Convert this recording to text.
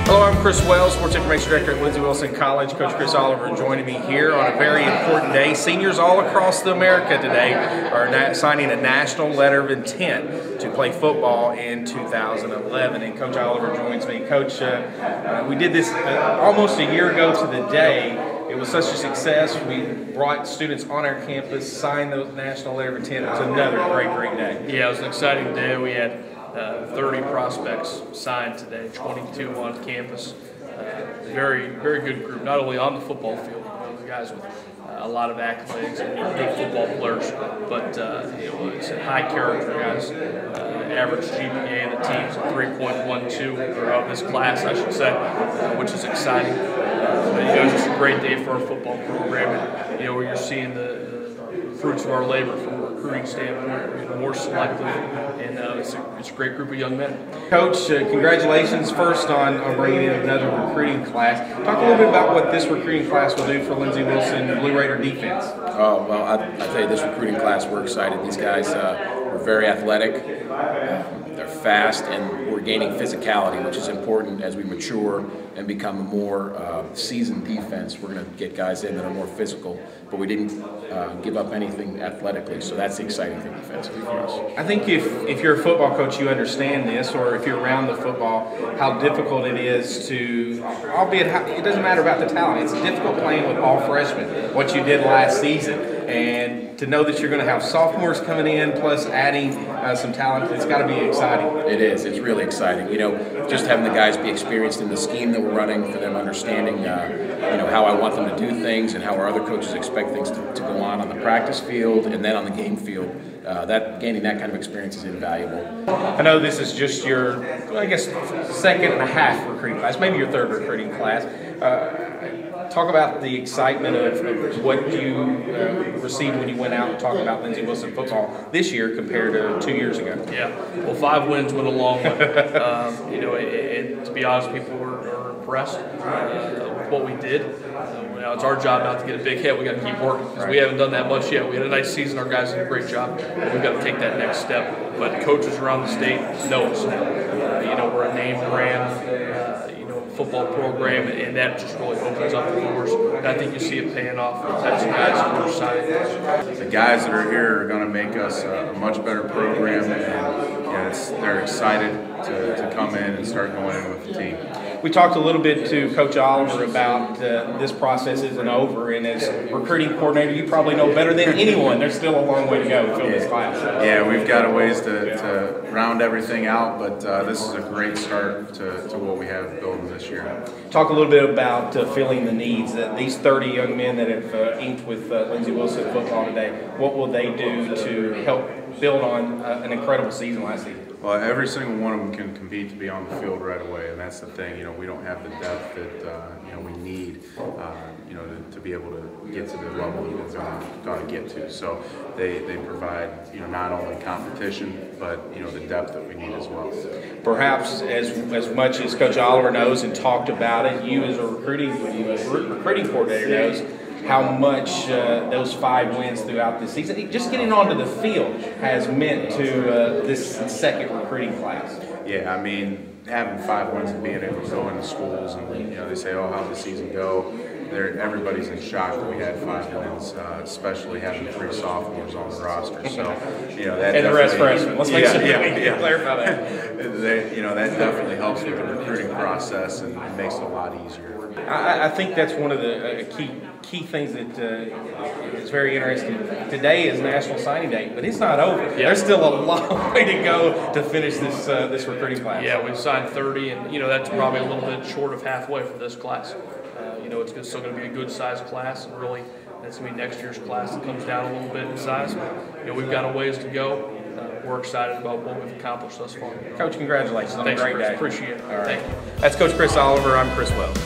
Hello, I'm Chris Wells, Sports Information Director at Lindsey Wilson College. Coach Chris Oliver joining me here on a very important day. Seniors all across America today are signing a national letter of intent to play football in 2011. And Coach Oliver joins me. Coach, we did this almost a year ago to the day. It was such a success. We brought students on our campus, signed the national letter of intent. It was another great day. Yeah, it was an exciting day. We had 30 prospects signed today, 22 on campus. Very good group, not only on the football field, the guys with a lot of accolades and good football players, but it's high character guys. Average GPA of the team's 3.12, or of this class, I should say, which is exciting. It's just a great day for our football program, and where you're seeing the fruits of our labor from a recruiting standpoint, more selective, and it's a great group of young men. Coach, congratulations first on bringing in another recruiting class. Talk a little bit about what this recruiting class will do for Lindsey Wilson Blue Raider defense. Oh, well, I tell you, this recruiting class, we're excited. These guys are very athletic, they're fast, and we're gaining physicality, which is important as we mature and become a more seasoned defense. We're going to get guys in that are more physical, but we didn't give up anything athletically, so that's the exciting thing defensively for us. I think if you're a football coach, you understand this, or if you're around the football, how difficult it is to, albeit it doesn't matter about the talent, it's difficult playing with all freshmen, what you did last season, and to know that you're going to have sophomores coming in plus adding some talent, it's got to be exciting. It is. It's really exciting. Just having the guys be experienced in the scheme that we're running, for them understanding, how I want them to do things and how our other coaches expect things to go on the practice field and then on the game field. Gaining that kind of experience is invaluable. I know this is just your, I guess, second and a half recruiting class, maybe your third recruiting class. Talk about the excitement of what you received when you went out and talked about Lindsey Wilson football this year compared to 2 years ago. Yeah, well, 5 wins went a long way. And to be honest, people were impressed with what we did. It's our job not to get a big hit. We got to keep working because we haven't done that much yet. We had a nice season. Our guys did a great job. We've got to take that next step. But coaches around the state know us. We're a name brand. Football program, and that just really opens up the doors. And I think you see it paying off for the types of guys that we're signing. The guys that are here are going to make us a much better program, and they're excited to come in and start going in with the team. We talked a little bit to Coach Oliver about this process isn't over, and as recruiting coordinator, you probably know better than anyone there's still a long way to go to fill this class. Yeah, we've got a ways to round everything out, but this is a great start to what we have building this year. Talk a little bit about filling the needs. These 30 young men that have inked with Lindsey Wilson football today, what will they do to help build on an incredible season last season? Well, every single one of them can compete to be on the field right away, and that's the thing. We don't have the depth that we need, to be able to get to the level that we're going to get to. So they provide, not only competition, but the depth that we need as well. Perhaps as much as Coach Oliver knows and talked about it, you as a recruiting coordinator knows how much those 5 wins throughout the season, just getting onto the field, has meant to this second recruiting class. Yeah, I mean, having 5 wins and being able to go into schools and they say, oh, how'd the season go? Everybody's in shock that we had 5 wins, especially having 3 sophomores on the roster. So, that and the rest freshmen. Let's make sure we clarify that. That definitely helps with the recruiting process and makes it a lot easier. I think that's one of the key things that is very interesting. Today is National Signing Day, but it's not over. Yeah. There's still a long way to go to finish this recruiting class. Yeah, we've signed 30, and that's probably a little bit short of halfway for this class. It's still going to be a good-sized class, and really that's going to be next year's class that comes down a little bit in size. But, we've got a ways to go. We're excited about what we've accomplished thus far. Coach, congratulations on Thanks, a great Chris. day. Appreciate it. All right. Thank you. That's Coach Chris Oliver. I'm Chris Wells.